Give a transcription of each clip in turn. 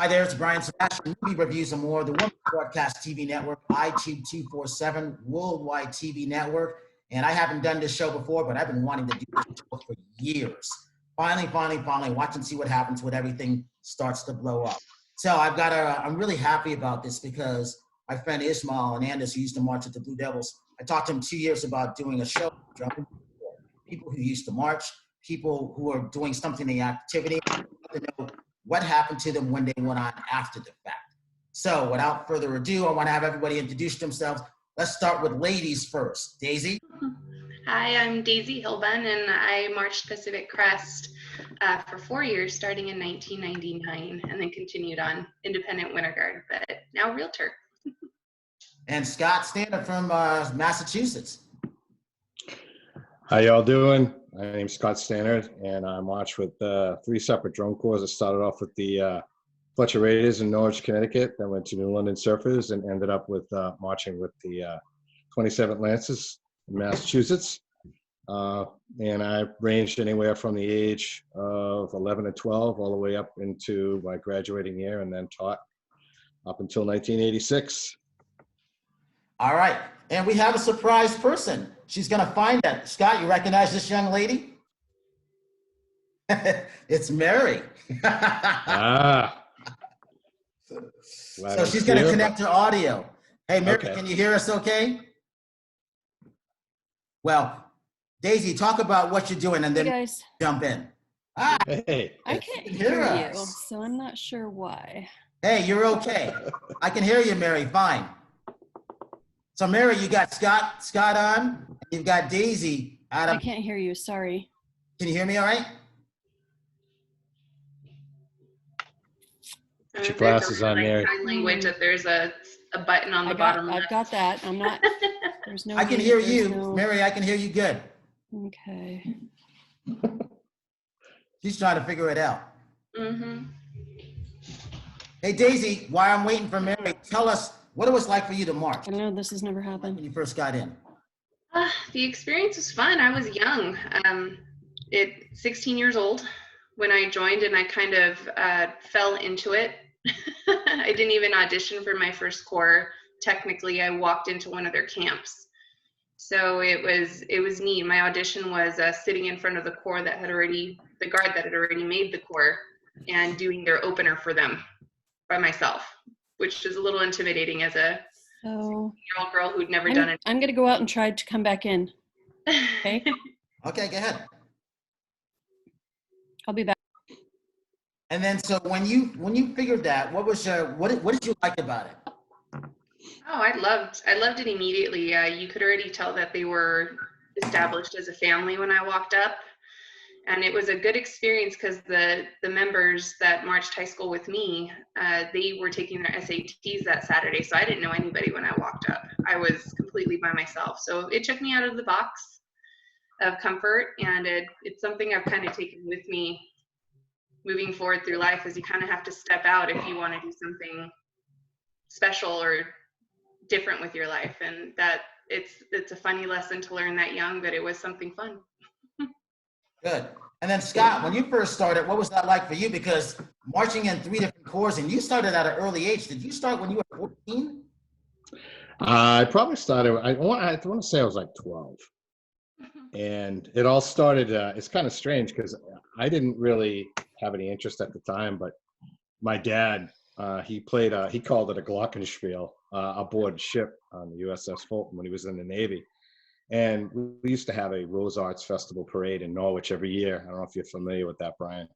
Hi there, it's Brian Sebastian, Movie Reviews and More, the Women's Broadcast TV Network, iTube 247, Worldwide TV Network. And I haven't done this show before, but I've been wanting to do this show for years. Finally, watch and see what happens when everything starts to blow up. So I'm really happy about this because my friend Ishmael and Anders, who used to march with the Blue Devils, I talked to him 2 years about doing a show, Drum and Bugle Corps. People who used to march, people who are doing something in the activity, to know what happened to them when they went on after the fact. So without further ado, I want to have everybody introduce themselves. Let's start with ladies first. Daisy? Hi, I'm Daisey Hilbun, and I marched Pacific Crest for 4 years, starting in 1999, and then continued on independent winter guard, but now realtor. And Scott Standard from Massachusetts. How y'all doing? My name's Scott Stannard, and I marched with 3 separate drum corps. I started off with the Fletcher Raiders in Norwich, Connecticut, then went to New London Surfers, and ended up with marching with the 27th Lancers in Massachusetts. And I ranged anywhere from the age of 11 to 12 all the way up into my graduating year, and then taught up until 1986. All right, and we have a surprise person. She's gonna find that. Scott, you recognize this young lady? It's Mary. So she's gonna connect her audio. Hey, Mary, okay. Can you hear us okay? Well, Daisy, talk about what you're doing and then guys jump in. Hey. I can't hear you, so I'm not sure why. Hey, you're okay. I can hear you, Mary, fine. So Mary, you got Scott on, you've got Daisy out of— I can't hear you, sorry. Can you hear me all right? Put your glasses on, Mary. Sign language, if there's a button on the bottom. I've got that. I'm not, there's no— I can hear you, Mary, I can hear you good. Okay. She's trying to figure it out. Mm-hmm. Hey, Daisy, while I'm waiting for Mary, tell us what it was like for you to march. I know this has never happened. When you first got in. The experience was fun. I was young, 16 years old when I joined, and I kind of fell into it. I didn't even audition for my first corps. Technically, I walked into one of their camps. So it was neat. My audition was sitting in front of the corps the guard that had already made the corps, and doing their opener for them by myself, which is a little intimidating as a 16-year-old girl who'd never done it. I'm going to go out and try to come back in. Okay? Okay, go ahead. I'll be back. And then, so when you figured that, what did you like about it? Oh, I loved it immediately. You could already tell that they were established as a family when I walked up. And it was a good experience because the members that marched high school with me, they were taking their SATs that Saturday, so I didn't know anybody when I walked up. I was completely by myself. So it took me out of the box of comfort, and it's something I've kind of taken with me moving forward through life, is you kind of have to step out if you want to do something special or different with your life. And that it's a funny lesson to learn that young, but it was something fun. Good. And then Scott, when you first started, what was that like for you? Because marching in 3 different corps, and you started at an early age. Did you start when you were 14? I probably started, I want to say I was like 12. And it all started, it's kind of strange because I didn't really have any interest at the time, but my dad, he called it a glockenspiel aboard ship on the USS Fulton when he was in the Navy. And we used to have a Rose Arts Festival parade in Norwich every year. I don't know if you're familiar with that, Brian.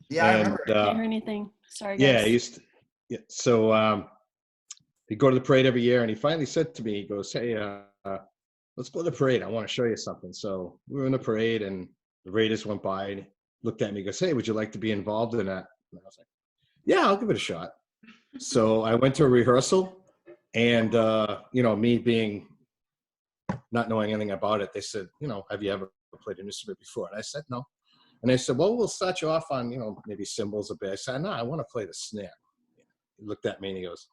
Yeah, I remember. I can't hear anything. Sorry, guys. Yeah, I used to. Yeah, so he'd go to the parade every year, and he finally said to me, he goes, "Hey, let's go to the parade. I want to show you something." So we were in the parade, and the Raiders went by, and he looked at me, and goes, "Hey, would you like to be involved in that?" And I was like, "Yeah, I'll give it a shot." So I went to a rehearsal, and me being not knowing anything about it, they said, "Have you ever played an instrument before?" And I said, "No." And they said, "Well, we'll start you off on, maybe cymbals a bit." I said, "No, I want to play the snare." He looked at me and he goes,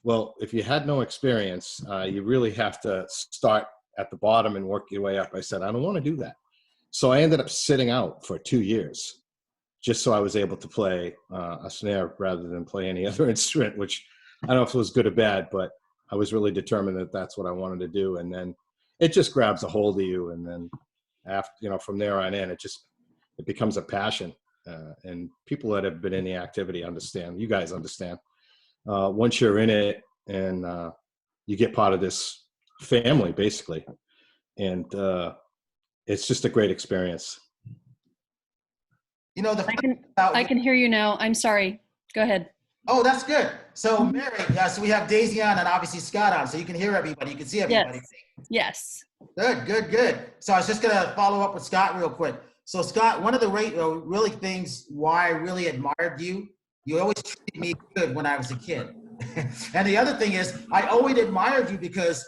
"Well, if you had no experience, you really have to start at the bottom and work your way up." I said, "I don't want to do that." So I ended up sitting out for 2 years. just so I was able to play a snare rather than play any other instrument, which I don't know if it was good or bad, but I was really determined that that's what I wanted to do. And then it just grabs a hold of you. And then after, you know, from there on in, it becomes a passion. And people that have been in the activity understand, you guys understand. Once you're in it and you get part of this family, basically, and it's just a great experience. You know, I can hear you now. I'm sorry. Go ahead. Oh, that's good. So Mary, so we have Daisy on and obviously Scott on, so you can hear everybody, you can see everybody. Yes. Good. So I was just gonna follow up with Scott real quick. So Scott, one of the really things why I really admired you, you always treated me good when I was a kid. And the other thing is, I always admired you because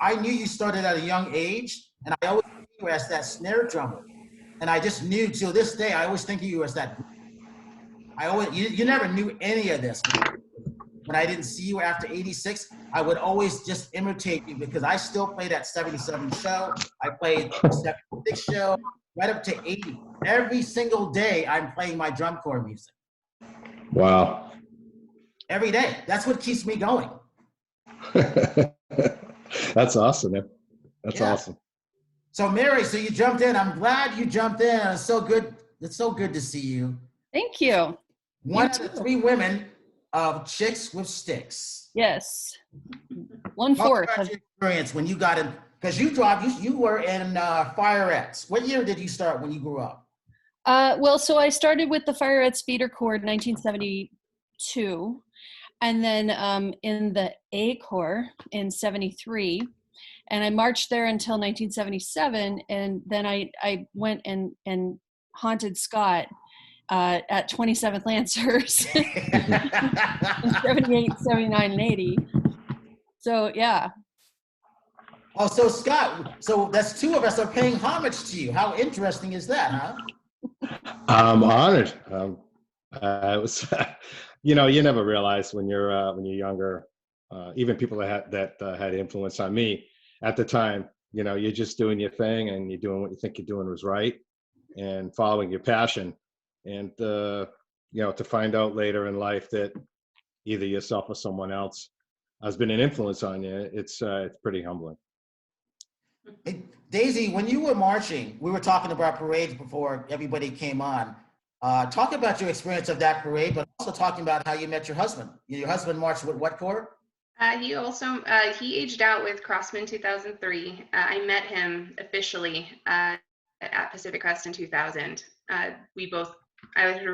I knew you started at a young age, and I always knew you as that snare drummer. And I just knew till this day, I always think of you as that. You never knew any of this. When I didn't see you after 86, I would always just imitate you because I still play that 77 show. I played the 76 show, right up to 80. Every single day, I'm playing my drum corps music. Wow. Every day. That's what keeps me going. That's awesome, man. That's awesome. So Mary, so you jumped in. I'm glad you jumped in. It's so good. It's so good to see you. Thank you. One of the 3 women of Chicks with Sticks. Yes. Talk 1/4. about your experience when you got in, because you were in Fire-ettes. What year did you start when you grew up? Well, so I started with the Fire-ettes feeder corps in 1972, and then in the A Corps in 73, and I marched there until 1977, and then I went and haunted Scott at 27th Lancers in 78, 79, and 80. So, yeah. Oh, so Scott, so that's 2 of us are paying homage to you. How interesting is that, huh? I'm honored. It was, you know, you never realize when you're younger, even people that had influence on me at the time. You know, you're just doing your thing and you're doing what you think you're doing was right and following your passion. And you know, to find out later in life that either yourself or someone else has been an influence on you, it's pretty humbling. Hey, Daisy, when you were marching, we were talking about parades before everybody came on. Talk about your experience of that parade, but also talking about how you met your husband. Your husband marched with what corps? He aged out with Crossman 2003. I met him officially at Pacific Crest in 2000. I had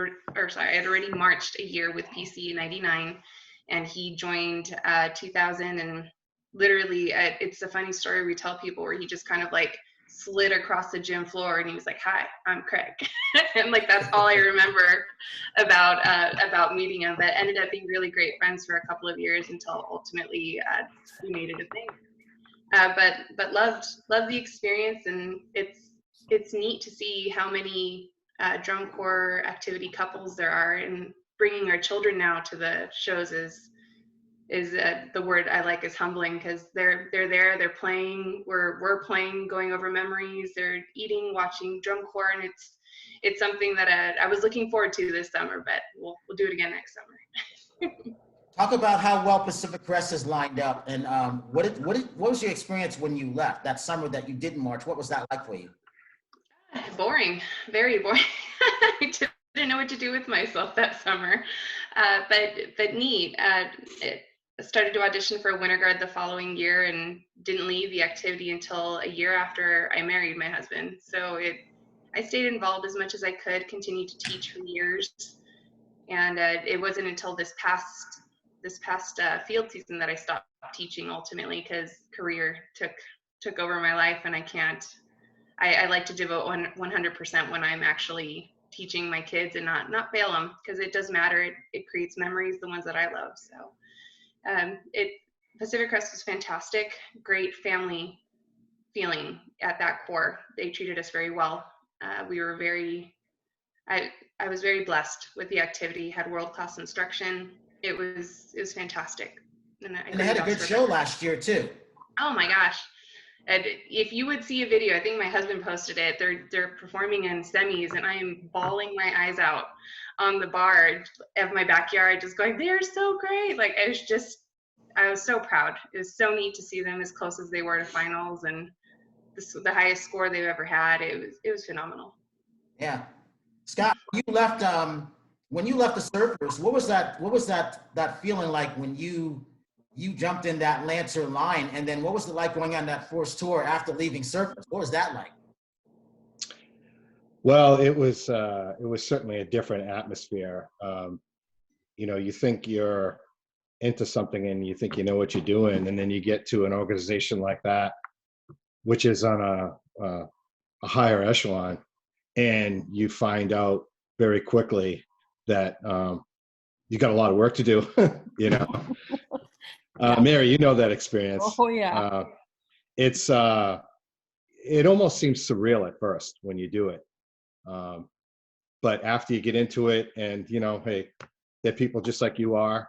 already marched a year with PC in 99, and he joined 2000. And literally, it's a funny story we tell people where he just kind of like slid across the gym floor and he was like, "Hi, I'm Craig." And like, that's all I remember about meeting him, but ended up being really great friends for a couple of years until ultimately we made it a thing. But loved the experience, and it's neat to see how many drum corps activity couples there are, and bringing our children now to the shows is the word I like is humbling, because they're there, they're playing, we're playing, going over memories, they're eating, watching drum corps, and it's something that I was looking forward to this summer, but we'll do it again next summer. Talk about how well Pacific Crest is lined up, and what was your experience when you left that summer that you didn't march? What was that like for you? Boring, very boring. I didn't know what to do with myself that summer, but neat. I started to audition for Winter Guard the following year and didn't leave the activity until a year after I married my husband. So I stayed involved as much as I could, continued to teach for years, and it wasn't until this past field season that I stopped teaching ultimately, because career took over my life, and I like to devote 100% when I'm actually teaching my kids and not fail them, because it does matter. It creates memories, the ones that I love. So Pacific Crest was fantastic, great family feeling at that corps. They treated us very well. We were I was very blessed with the activity, had world-class instruction. It was fantastic. And they had a good show last year too. Oh my gosh. And if you would see a video, I think my husband posted it, they're performing in semis, and I am bawling my eyes out on the bar of my backyard, just going, they're so great. Like, I was so proud. It was so neat to see them as close as they were to finals, and the highest score they've ever had. It was phenomenal. Yeah. Scott, when you left the Surfers, what was that feeling like when you jumped in that Lancer line, and then what was it like going on that forced tour after leaving Surfers? What was that like? Well, it was certainly a different atmosphere. You think you're into something and you think you know what you're doing, and then you get to an organization like that, which is on a higher echelon, and you find out very quickly that you got a lot of work to do. Yeah. Mary, you know that experience. Oh yeah. It almost seems surreal at first when you do it, but after you get into it, and hey, they're people just like you are,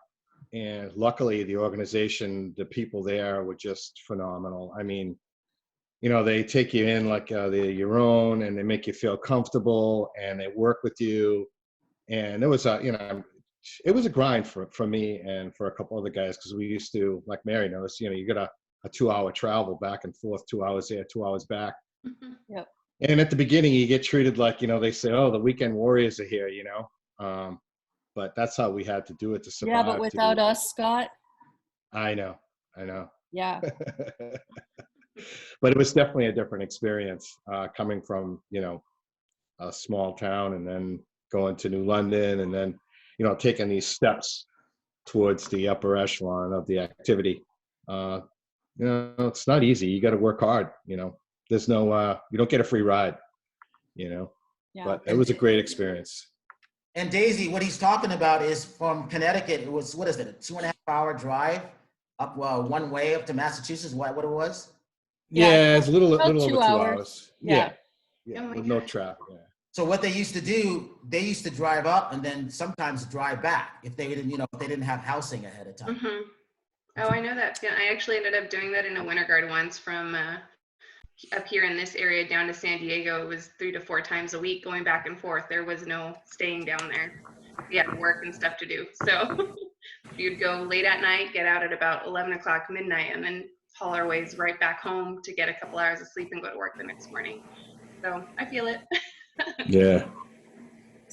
and luckily the organization, the people there were just phenomenal. I mean, they take you in like they're your own, and they make you feel comfortable, and they work with you. And it was it was a grind for me and for a couple other guys, because we used to, like Mary knows, you got a 2-hour travel back and forth, 2 hours there, 2 hours back. Yep. And at the beginning, you get treated like, they say, oh, the weekend warriors are here, but that's how we had to do it to survive. Yeah, but without us, Scott. I know. Yeah. But it was definitely a different experience coming from, a small town, and then going to New London, and then, taking these steps towards the upper echelon of the activity. It's not easy. You got to work hard. There's no, you don't get a free ride, Yeah. But it was a great experience. And Daisy, what he's talking about is from Connecticut. It was, what is it, a 2.5-hour drive up one way up to Massachusetts? What it was? Yeah, it's a little over 2 hours. hours. Yeah. Yeah, Oh with no traffic. Yeah. So what they used to do, they used to drive up and then sometimes drive back if they didn't have housing ahead of time. Mm-hmm. Oh, I know that. Yeah, I actually ended up doing that in a winter guard once from up here in this area down to San Diego. It was 3 to 4 times a week going back and forth. There was no staying down there. We had work and stuff to do. So you'd go late at night, get out at about 11 o'clock midnight, and then haul our ways right back home to get a couple hours of sleep and go to work the next morning. So I feel it. Yeah.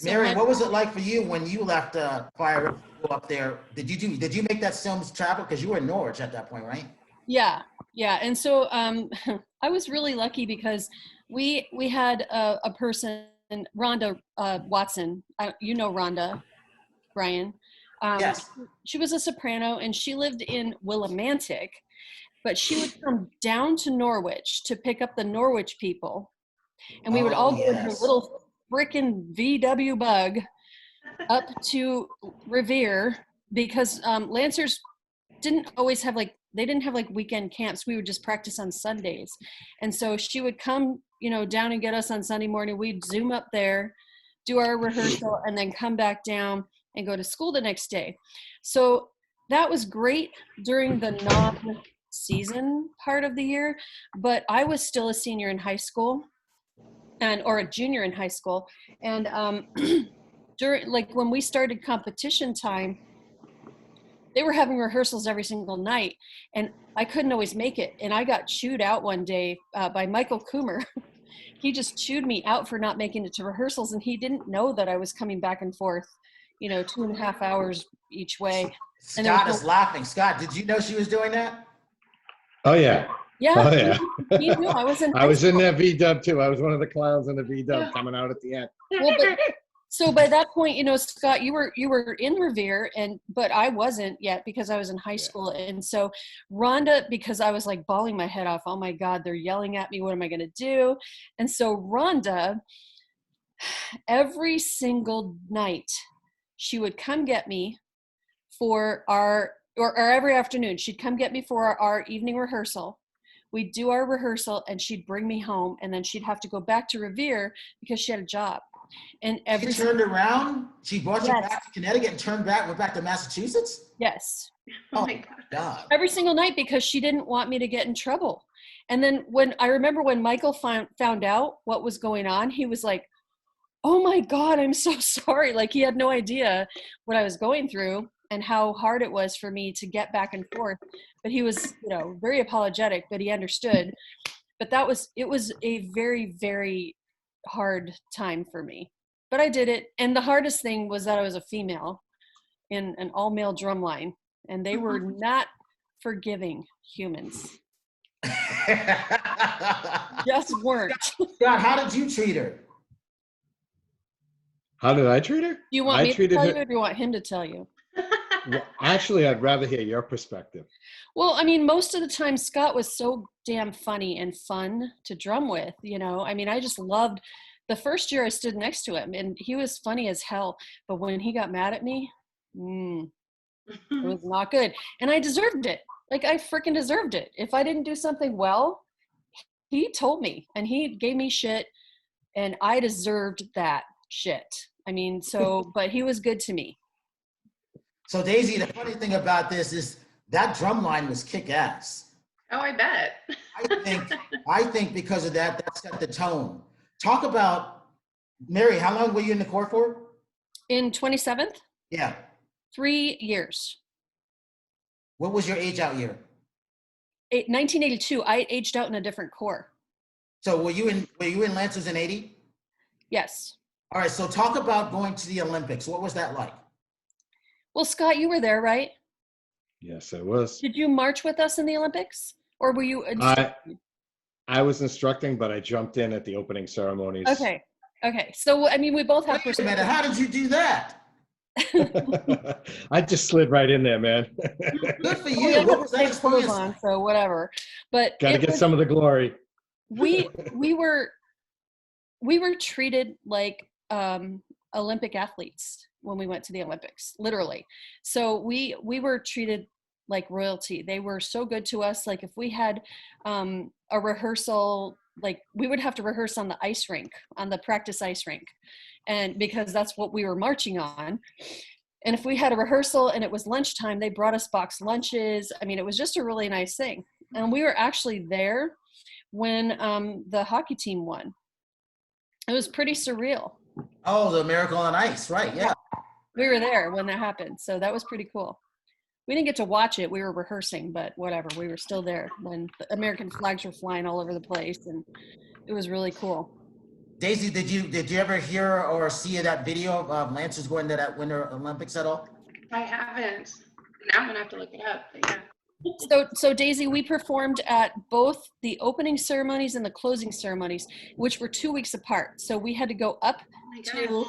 Mary, what was it like for you when you left Fire-ettes up there? Did you make that same travel? Because you were in Norwich at that point, right? Yeah. And so I was really lucky because we had a person, Rhonda Watson. Rhonda, Brian. Yes. She was a soprano, and she lived in Willimantic, but she would come down to Norwich to pick up the Norwich people. And we would all go in her little frickin' VW bug up to Revere, because Lancers didn't always have they didn't have weekend camps. We would just practice on Sundays. And so she would come, down and get us on Sunday morning. We'd Zoom up there, do our rehearsal, and then come back down and go to school the next day. So that was great during the non-season part of the year, but I was still a senior in high school. Or a junior in high school. And during, when we started competition time, they were having rehearsals every single night, and I couldn't always make it. And I got chewed out one day by Michael Coomer. He just chewed me out for not making it to rehearsals, and he didn't know that I was coming back and forth, 2.5 hours each way. Scott is laughing. Scott, did you know she was doing that? Oh yeah. Yeah. Oh yeah. He knew I was in. I was in that V-dub too. I was one of the clowns in the V-dub coming out at the end. Well, so by that point, Scott, you were in Revere, but I wasn't yet because I was in high school. And so Rhonda, because I was bawling my head off, oh my God, they're yelling at me. What am I going to do? And so Rhonda, every single night, she would come get me for or every afternoon, she'd come get me for our evening rehearsal. We'd do our rehearsal, and she'd bring me home, and then she'd have to go back to Revere because she had a job. And she turned around. She brought you back to Connecticut and went back to Massachusetts. Yes. Oh my God. God. Every single night, because she didn't want me to get in trouble. And then I remember when Michael found out what was going on, he was like, oh my God, I'm so sorry. Like he had no idea what I was going through and how hard it was for me to get back and forth. But he was, very apologetic, but he understood. But it was a very, very hard time for me. But I did it. And the hardest thing was that I was a female in an all-male drum line, and they were not forgiving humans. Just weren't. God, how did you treat her? How did I treat her? You want me to tell you, or do you want him to tell you? Well, actually, I'd rather hear your perspective. Well, I mean, most of the time Scott was so damn funny and fun to drum with, I mean, I just loved the first year I stood next to him, and he was funny as hell. But when he got mad at me, it was not good. And I deserved it. Like, I freaking deserved it. If I didn't do something well, he told me, and he gave me shit, and I deserved that shit. I mean, but he was good to me. So Daisy, the funny thing about this is that drum line was kick-ass. Oh, I bet. I think because of that set the tone. Talk about, Mary, how long were you in the Corps for? In 27th? Yeah. 3 years. What was your age out year? 1982. I aged out in a different Corps. So were you in Lancers in 80? Yes. All right, so talk about going to the Olympics. What was that like? Well, Scott, you were there, right? Yes, I was. Did you march with us in the Olympics? Or were you? I was instructing, but I jumped in at the opening ceremonies. Okay. So, I mean, we both have Wait a minute, how did you do that? I just slid right in there, man. Good for you. What was that experience on, like? so whatever. But got to get some of the glory. We were treated like Olympic athletes when we went to the Olympics, literally. So we were treated like royalty. They were so good to us. Like if we had a rehearsal, like we would have to rehearse on the ice rink, on the practice ice rink, and because that's what we were marching on. And if we had a rehearsal and it was lunchtime, they brought us boxed lunches. I mean, it was just a really nice thing. And we were actually there when the hockey team won. It was pretty surreal. Oh, the Miracle on Ice, right, yeah. We were there when that happened, so that was pretty cool. We didn't get to watch it. We were rehearsing, but whatever. We were still there when the American flags were flying all over the place, and it was really cool. Daisy, did you ever hear or see that video of Lancers going to that Winter Olympics at all? I haven't. Now I'm gonna have to look it up. But yeah. So Daisy, we performed at both the opening ceremonies and the closing ceremonies, which were 2 weeks apart. So we had to go up to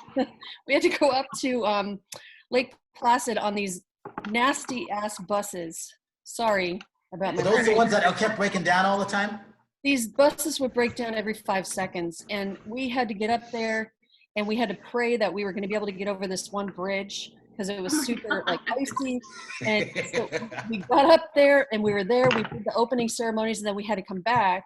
Lake Placid on these nasty ass buses. Sorry about my. Are those the ones that kept breaking down all the time? These buses would break down every 5 seconds, and we had to get up there, and we had to pray that we were going to be able to get over this one bridge because it was super like icy. And so we got up there, and we were there. We did the opening ceremonies, and then we had to come back,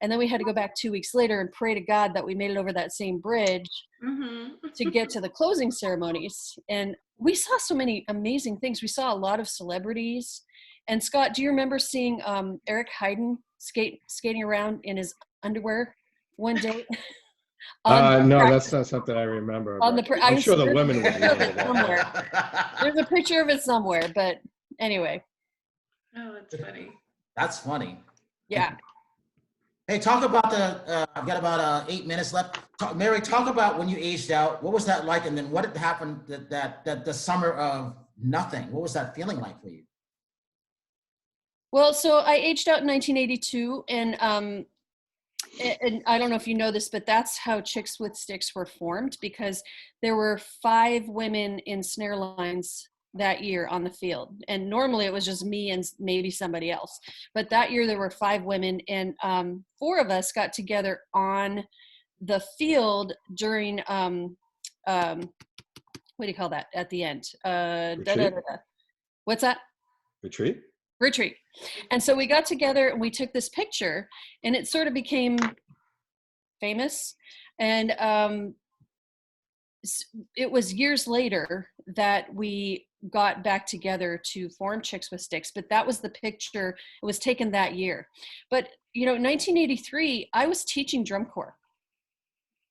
and then we had to go back 2 weeks later and pray to God that we made it over that same bridge to get to the closing ceremonies. And we saw so many amazing things. We saw a lot of celebrities. And Scott, do you remember seeing Eric Hayden skating around in his underwear one day? No, that's not something I remember. I'm sure the women would remember that. There's a picture of it somewhere, but anyway. Oh, that's funny. That's funny. Yeah. Hey, talk about I've got about 8 minutes left. Mary, talk about when you aged out. What was that like? And then what had happened that the summer of nothing? What was that feeling like for you? Well, so I aged out in 1982, and I don't know if you know this, but that's how Chicks with Sticks were formed, because there were 5 women in snare lines that year on the field. And normally it was just me and maybe somebody else. But that year there were 5 women, and 4 of us got together on the field during, what do you call that at the end? What's that? Retreat. And so we got together and we took this picture, and it sort of became famous. And it was years later that we got back together to form Chicks with Sticks, but that was the picture. It was taken that year. But, you know, in 1983, I was teaching drum corps.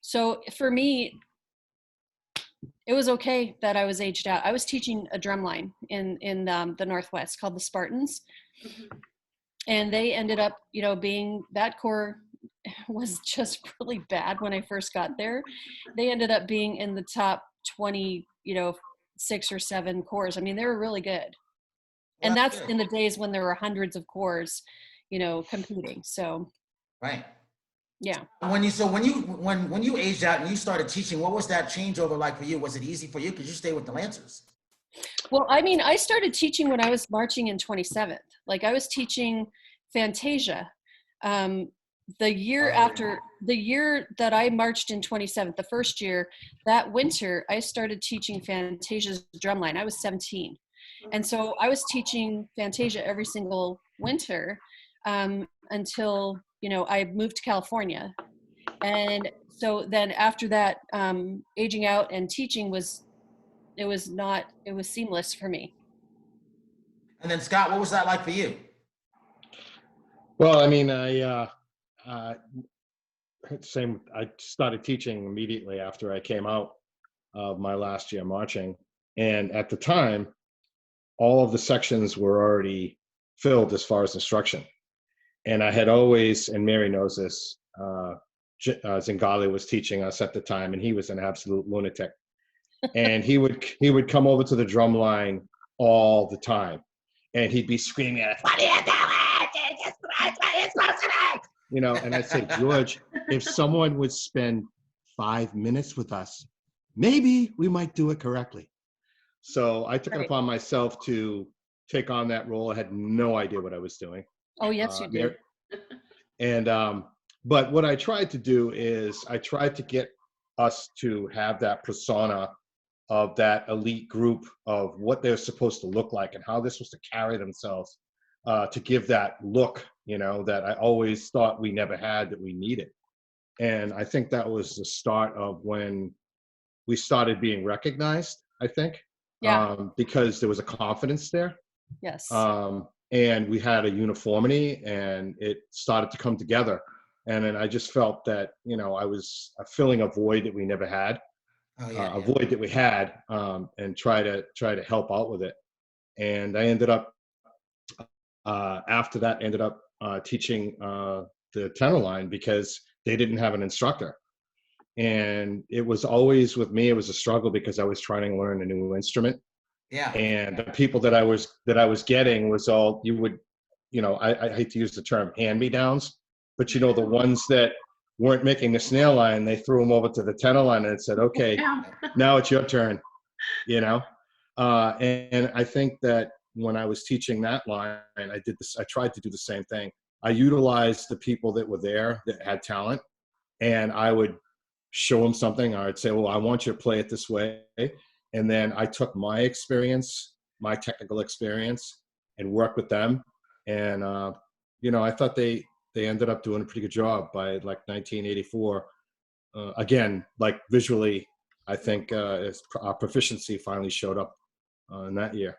So for me, it was okay that I was aged out. I was teaching a drum line in the Northwest called the Spartans. And they ended up, you know, being, that corps was just really bad when I first got there. They ended up being in the top 20, you know, 6 or 7 corps. I mean, they were really good. And that's in the days when there were hundreds of corps, you know, competing. So, Right. yeah. When you aged out and you started teaching, what was that changeover like for you? Was it easy for you? Because you stayed with the Lancers. Well, I mean, I started teaching when I was marching in 27th. Like I was teaching Fantasia. The year after, the year that I marched in 27th, the first year, that winter, I started teaching Fantasia's drumline. I was 17. And so I was teaching Fantasia every single winter until, you know, I moved to California. And so then after that, aging out and teaching was seamless for me. And then Scott, what was that like for you? Well, I mean, I started teaching immediately after I came out of my last year marching. And at the time, all of the sections were already filled as far as instruction. And I had always, and Mary knows this, Zingali was teaching us at the time, and he was an absolute lunatic. And he would come over to the drum line all the time, and he'd be screaming at us, "What are you doing? You know?" And I'd say, "George, if someone would spend 5 minutes with us, maybe we might do it correctly." So I took it upon myself to take on that role. I had no idea what I was doing. Oh, yes, you did. And but what I tried to do is I tried to get us to have that persona of that elite group of what they're supposed to look like and how they're supposed to carry themselves, to give that look, you know, that I always thought we never had, that we needed. And I think that was the start of when we started being recognized, I think. Yeah. Because there was a confidence there. Yes. And we had a uniformity, and it started to come together. And then I just felt that, you know, I was filling a void that we never had, a void that we had, and try to help out with it. And I ended up, after that, teaching the tenor line because they didn't have an instructor. And it was always, with me, it was a struggle because I was trying to learn a new instrument. Yeah. And the people that I was getting was all, you would, you know, I hate to use the term hand-me-downs, but you know, the ones that weren't making the snare line, they threw them over to the tenor line and said, "Okay, now it's your turn," you know? And I think that when I was teaching that line, I tried to do the same thing. I utilized the people that were there that had talent, and I would show them something. I'd say, "Well, I want you to play it this way." And then I took my experience, my technical experience, and worked with them. And, you know, I thought they ended up doing a pretty good job by like 1984. Again, like visually, I think our proficiency finally showed up in that year.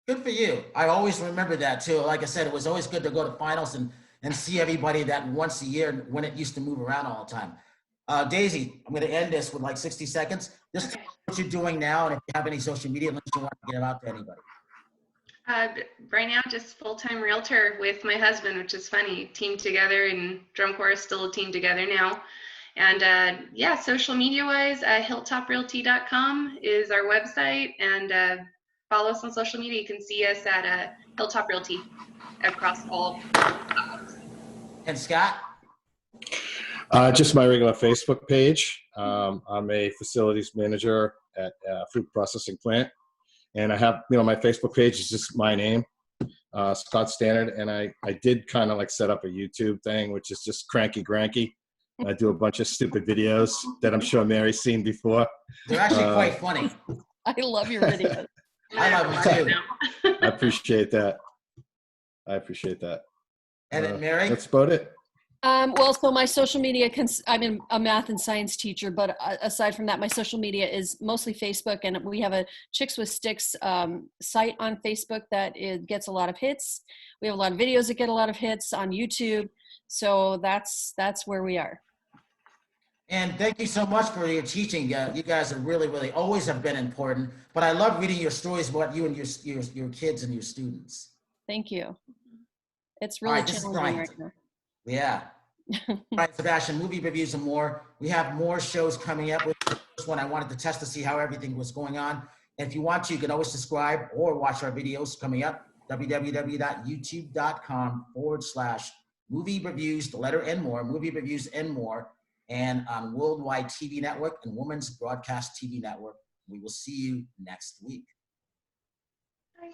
Good for you. I always remember that too. Like I said, it was always good to go to finals and see everybody that once a year when it used to move around all the time. Daisy, I'm going to end this with like 60 seconds. Just tell me what you're doing now, and if you have any social media links you want to get out to anybody. Right now, just full-time realtor with my husband, which is funny. Team together, and drum corps is still a team together now. And yeah, social media-wise, hilltoprealty.com is our website, and follow us on social media. You can see us at Hilltop Realty across all platforms. And Scott? Just my regular Facebook page. I'm a facilities manager at a food processing plant. And I have, you know, my Facebook page is just my name, Scott Stannard. And I did kind of like set up a YouTube thing, which is just Cranky Granky. I do a bunch of stupid videos that I'm sure Mary's seen before. They're actually quite funny. I love your videos. I love them too. I appreciate that. And then Mary? That's about it. Well, so my social media, I'm a math and science teacher, but aside from that, my social media is mostly Facebook, and we have a Chicks with Sticks site on Facebook that it gets a lot of hits. We have a lot of videos that get a lot of hits on YouTube. So that's where we are. And thank you so much for your teaching. You guys are really always have been important. But I love reading your stories about you and your kids and your students. Thank you. It's All really right, this is challenging Brian. right now. Yeah. All right, Sebastian, movie reviews and more. We have more shows coming up. With this one, I wanted to test to see how everything was going on. And if you want to, you can always subscribe or watch our videos coming up. www.youtube.com/movie reviews, the letter N more, movie reviews and more, and on Worldwide TV Network and Women's Broadcast TV Network. We will see you next week. Bye.